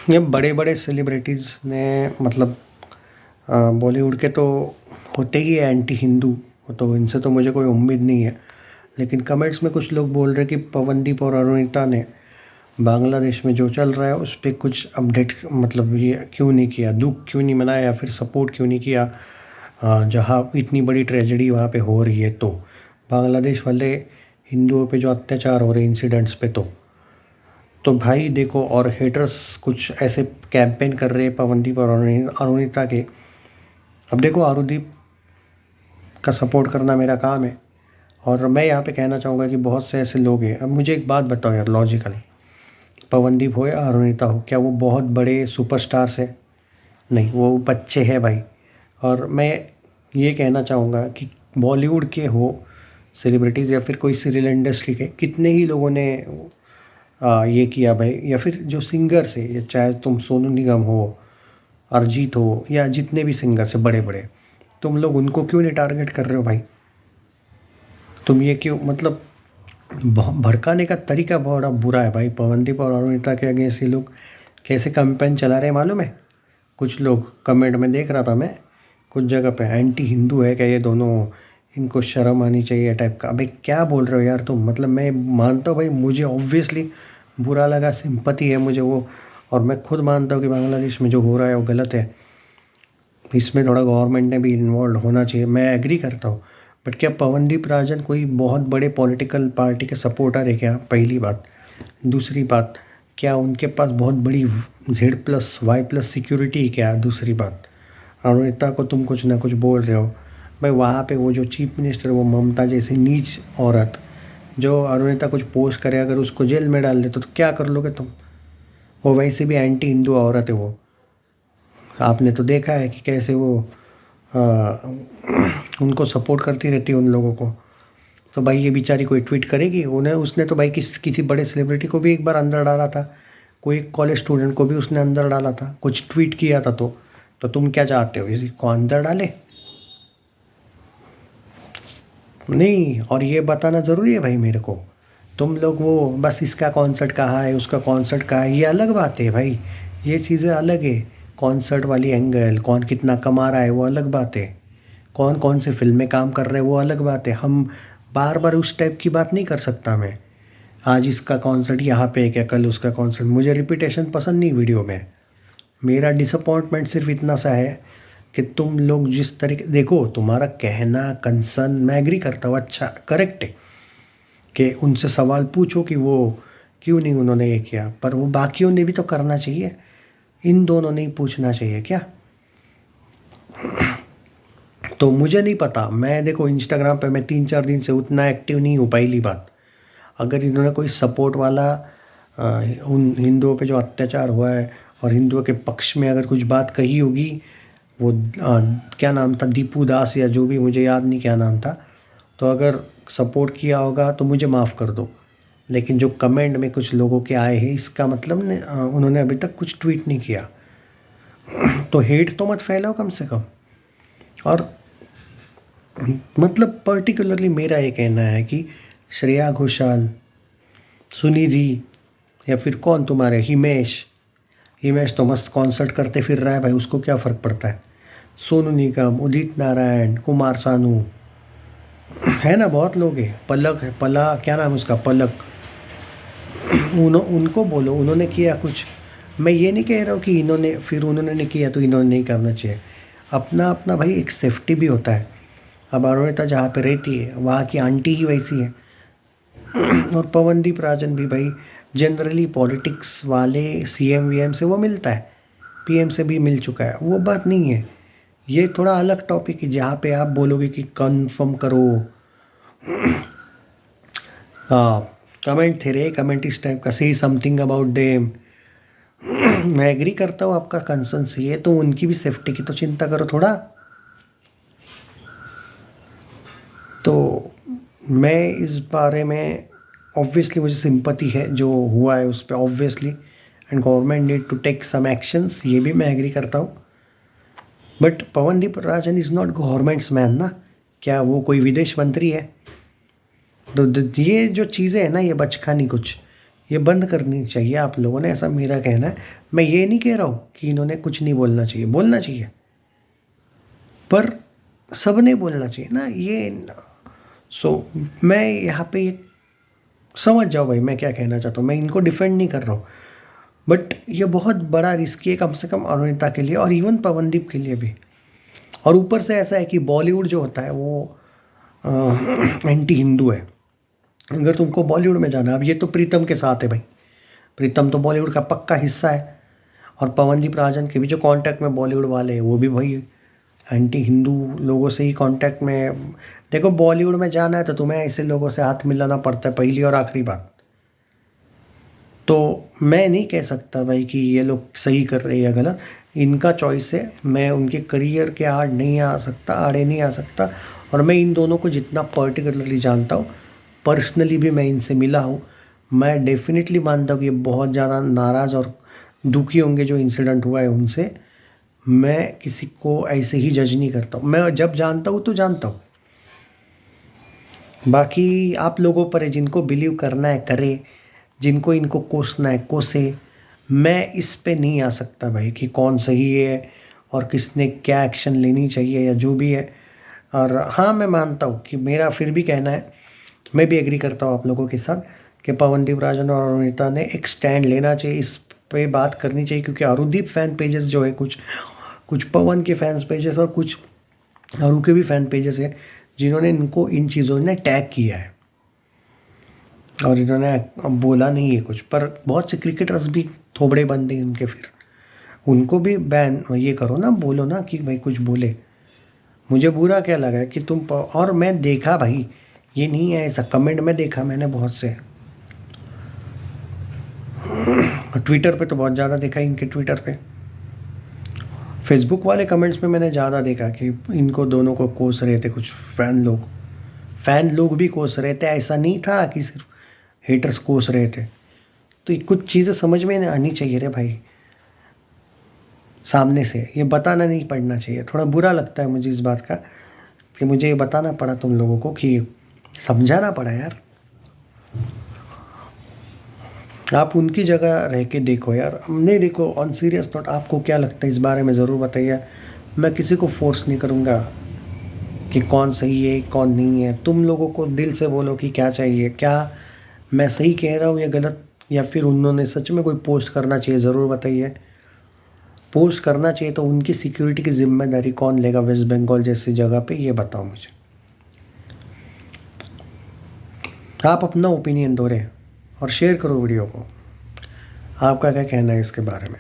ये बड़े बड़े सेलिब्रिटीज़ ने मतलब बॉलीवुड के तो होते ही है एंटी हिंदू। तो इनसे तो मुझे कोई उम्मीद नहीं है। लेकिन कमेंट्स में कुछ लोग बोल रहे हैं कि पवनदीप और अरुणिता ने बांग्लादेश में जो चल रहा है उस पर कुछ अपडेट मतलब ये क्यों नहीं किया, दुख क्यों नहीं मनाया या फिर सपोर्ट क्यों नहीं किया। जहाँ इतनी बड़ी ट्रेजेडी वहाँ पे हो रही है तो बांग्लादेश वाले हिंदुओं पे जो अत्याचार हो रहे इंसिडेंट्स पे तो भाई देखो, और हेटर्स कुछ ऐसे कैंपेन कर रहे हैं पवनदीप और अरुणिता के। अब देखो, अरुदीप का सपोर्ट करना मेरा काम है। और मैं यहाँ पे कहना चाहूँगा कि बहुत से ऐसे लोग हैं। अब मुझे एक बात बताओ यार, लॉजिकल, पवनदीप हो या अरुणिता हो, क्या वो बहुत बड़े सुपरस्टार्स है? नहीं, वो बच्चे हैं भाई। और मैं ये कहना चाहूँगा कि बॉलीवुड के हो सेलिब्रिटीज़ या फिर कोई सीरियल इंडस्ट्री के कितने ही लोगों ने ये किया भाई, या फिर जो सिंगर्स है, या चाहे तुम सोनू निगम हो, अरिजीत हो, या जितने भी सिंगर्स है बड़े बड़े, तुम लोग उनको क्यों नहीं टारगेट कर रहे हो भाई? तुम ये क्यों मतलब भड़काने का तरीका बड़ा बुरा है भाई। पवनदीप और अरुणिता के अगेंस्ट ये लोग कैसे कैंपेन चला रहे हैं मालूम है? कुछ लोग कमेंट में देख रहा था मैं, कुछ जगह पे एंटी हिंदू है क्या ये दोनों, इनको शर्म आनी चाहिए टाइप का। अबे क्या बोल रहे हो यार तुम? मतलब मैं मानता हूँ भाई, मुझे ऑब्वियसली बुरा लगा, सिंपैथी है मुझे वो। और मैं खुद मानता हूँ कि बांग्लादेश में जो हो रहा है वो गलत है। इसमें थोड़ा गवर्नमेंट ने भी इन्वॉल्व होना चाहिए, मैं एग्री करता हूँ। बट क्या पवनदीप राजन कोई बहुत बड़े पॉलिटिकल पार्टी के सपोर्टर है क्या? पहली बात। दूसरी बात, क्या उनके पास बहुत बड़ी Z+Y+ सिक्योरिटी है क्या? दूसरी बात, अरुणिता को तुम कुछ ना कुछ बोल रहे हो भाई, वहाँ पे वो जो चीफ मिनिस्टर, वो ममता जैसी नीच औरत, जो अरुणिता कुछ पोस्ट करे अगर उसको जेल में डाल दे तो क्या कर लोगे तुम? वो वैसे भी एंटी हिंदू औरत है वो। आपने तो देखा है कि कैसे वो आ, उनको सपोर्ट करती रहती है उन लोगों को। तो भाई ये बेचारी कोई ट्वीट करेगी उन्हें? उसने तो भाई किसी बड़े सेलिब्रिटी को भी एक बार अंदर डाला था, कोई कॉलेज स्टूडेंट को भी उसने अंदर डाला था, कुछ ट्वीट किया था। तो तुम क्या चाहते हो, इसी को अंदर डाले? नहीं, और ये बताना ज़रूरी है भाई मेरे को? तुम लोग वो बस इसका कॉन्सर्ट कहाँ है, उसका कॉन्सर्ट कहाँ है, ये अलग बात है भाई। ये चीज़ें अलग है। कॉन्सर्ट वाली एंगल, कौन कितना कमा रहा है वो अलग बात है। कौन कौन से फिल्म में काम कर रहे हैं वो अलग बात है। हम बार बार उस टाइप की बात नहीं कर सकता मैं। आज इसका कॉन्सर्ट यहाँ पे है क्या, कल उसका कॉन्सर्ट। मुझे रिपीटेशन पसंद नहीं वीडियो में। मेरा डिसअपॉइंटमेंट सिर्फ इतना सा है कि तुम लोग जिस तरीके, देखो तुम्हारा कहना कंसर्न मैं एग्री करता हूँ, अच्छा करेक्ट है कि उनसे सवाल पूछो कि वो क्यों नहीं उन्होंने ये किया, पर वो बाकियों ने भी तो करना चाहिए। इन दोनों ने ही पूछना चाहिए क्या? तो मुझे नहीं पता, मैं देखो इंस्टाग्राम पे मैं 3-4 दिन से उतना एक्टिव नहीं हूँ, पहली बात। अगर इन्होंने कोई सपोर्ट वाला उन हिंदुओं पे जो अत्याचार हुआ है और हिंदुओं के पक्ष में अगर कुछ बात कही होगी, वो क्या नाम था, दीपू दास या जो भी, मुझे याद नहीं क्या नाम था, तो अगर सपोर्ट किया होगा तो मुझे माफ़ कर दो। लेकिन जो कमेंट में कुछ लोगों के आए हैं, इसका मतलब ने उन्होंने अभी तक कुछ ट्वीट नहीं किया। तो हेट तो मत फैलाओ कम से कम। और मतलब पर्टिकुलरली मेरा ये कहना है कि श्रेया घोषाल, सुनिधि, या फिर कौन तुम्हारे हिमेश, हिमेश तो मस्त कॉन्सर्ट करते फिर रहा है भाई, उसको क्या फ़र्क पड़ता है। सोनू निगम, उदित नारायण, कुमार सानू, है ना, बहुत लोग हैं। पलक है, पला क्या नाम है उसका, पलक। उनको बोलो, उन्होंने किया कुछ। मैं ये नहीं कह रहा हूँ कि इन्होंने, फिर उन्होंने नहीं किया तो इन्होंने नहीं करना चाहिए। अपना अपना भाई एक सेफ्टी भी होता है। अब अरुणिता जहाँ पे रहती है वहाँ की आंटी ही वैसी है। और पवनदीप राजन भी भाई जनरली पॉलिटिक्स वाले CM VM से वो मिलता है, PM से भी मिल चुका है, वो बात नहीं है। ये थोड़ा अलग टॉपिक है जहाँ पे आप बोलोगे कि कन्फर्म करो। हाँ, कमेंट थे रे, कमेंट इस टाइप का, से समथिंग अबाउट देम। मैं एग्री करता हूँ आपका कंसर्न सही है, तो उनकी भी सेफ्टी की तो चिंता करो थोड़ा। तो मैं इस बारे में ऑब्वियसली मुझे सिंपैथी है जो हुआ है उस पर, obviously, and government need to take some actions, ये भी मैं एग्री करता हूँ। But Pawandeep Rajan is not government's man ना, क्या वो कोई विदेश मंत्री है? तो ये जो चीज़ें हैं ना, ये बचकानी कुछ, ये बंद करनी चाहिए आप लोगों ने, ऐसा मेरा कहना है। मैं ये नहीं कह रहा हूँ कि इन्होंने कुछ नहीं बोलना चाहिए, बोलना चाहिए, पर सब ने बोलना चाहिए ना ये। सो मैं यहाँ पे एक, समझ जाओ भाई मैं क्या कहना चाहता हूँ, मैं इनको डिफेंड नहीं कर रहा हूँ, बट ये बहुत बड़ा रिस्क है कम से कम अरुणिता के लिए और इवन पवनदीप के लिए भी। और ऊपर से ऐसा है कि बॉलीवुड जो होता है वो एंटी हिंदू है। अगर तुमको बॉलीवुड में जाना, अब ये तो प्रीतम के साथ है भाई, प्रीतम तो बॉलीवुड का पक्का हिस्सा है, और पवनदीप राजन के भी जो कांटेक्ट में बॉलीवुड वाले हैं वो भी भाई एंटी हिंदू लोगों से ही कांटेक्ट में। देखो बॉलीवुड में जाना है तो तुम्हें ऐसे लोगों से हाथ मिलाना पड़ता है, पहली और आखिरी बात। तो मैं नहीं कह सकता भाई कि ये लोग सही कर रहे हैं या गलत, इनका चॉइस है। मैं उनके करियर के आड़ नहीं आ सकता, आड़े नहीं आ सकता। और मैं इन दोनों को जितना पर्टिकुलरली जानता हूँ, पर्सनली भी मैं इनसे मिला हूँ, मैं डेफिनेटली मानता हूँ कि ये बहुत ज़्यादा नाराज़ और दुखी होंगे जो इंसिडेंट हुआ है उनसे। मैं किसी को ऐसे ही जज नहीं करता हूँ, मैं जब जानता हूँ तो जानता हूँ। बाकी आप लोगों पर है, जिनको बिलीव करना है करे, जिनको इनको कोसना है कोसे। मैं इस पे नहीं आ सकता भाई कि कौन सही है और किसने क्या एक्शन लेनी चाहिए या जो भी है। और हाँ मैं मानता हूँ कि मेरा फिर भी कहना है, मैं भी एग्री करता हूँ आप लोगों के साथ कि पवनदीप राजन और अरुणिता ने एक स्टैंड लेना चाहिए, इस पे बात करनी चाहिए। क्योंकि अरुदीप फैन पेजेस जो है, कुछ कुछ पवन के फैंस पेजेस और कुछ अरु के भी फैन पेजेस हैं जिन्होंने इनको इन चीज़ों ने टैग किया है, और इन्होंने बोला नहीं है कुछ। पर बहुत से क्रिकेटर्स भी थोबड़े बंद हैं इनके, फिर उनको भी बैन ये करो ना, बोलो ना कि भाई कुछ बोले। मुझे बुरा क्या लगा है कि और मैं देखा भाई, ये नहीं है ऐसा, कमेंट में देखा मैंने बहुत से, ट्विटर पे तो बहुत ज़्यादा देखा, इनके ट्विटर पे। फेसबुक वाले कमेंट्स में मैंने ज़्यादा देखा कि इनको दोनों को कोस रहे थे कुछ फैन लोग भी कोस रहे थे, ऐसा नहीं था कि सिर्फ हेटर्स कोस रहे थे। तो ये कुछ चीज़ें समझ में आनी चाहिए रे भाई, सामने से ये बताना नहीं पड़ना चाहिए। थोड़ा बुरा लगता है मुझे इस बात का कि मुझे ये बताना पड़ा तुम लोगों को, कि समझाना पड़ा यार। आप उनकी जगह रह के देखो यार, नहीं देखो ऑन सीरियस नोट, आपको क्या लगता है इस बारे में ज़रूर बताइए। मैं किसी को फोर्स नहीं करूँगा कि कौन सही है कौन नहीं है। तुम लोगों को दिल से बोलो कि क्या चाहिए, क्या मैं सही कह रहा हूँ या गलत, या फिर उन्होंने सच में कोई पोस्ट करना चाहिए, ज़रूर बताइए। पोस्ट करना चाहिए तो उनकी सिक्योरिटी की जिम्मेदारी कौन लेगा वेस्ट बंगाल जैसी जगह पे, ये बताओ मुझे। आप अपना ओपिनियन दो रहे और शेयर करो वीडियो को, आपका क्या कहना है इसके बारे में।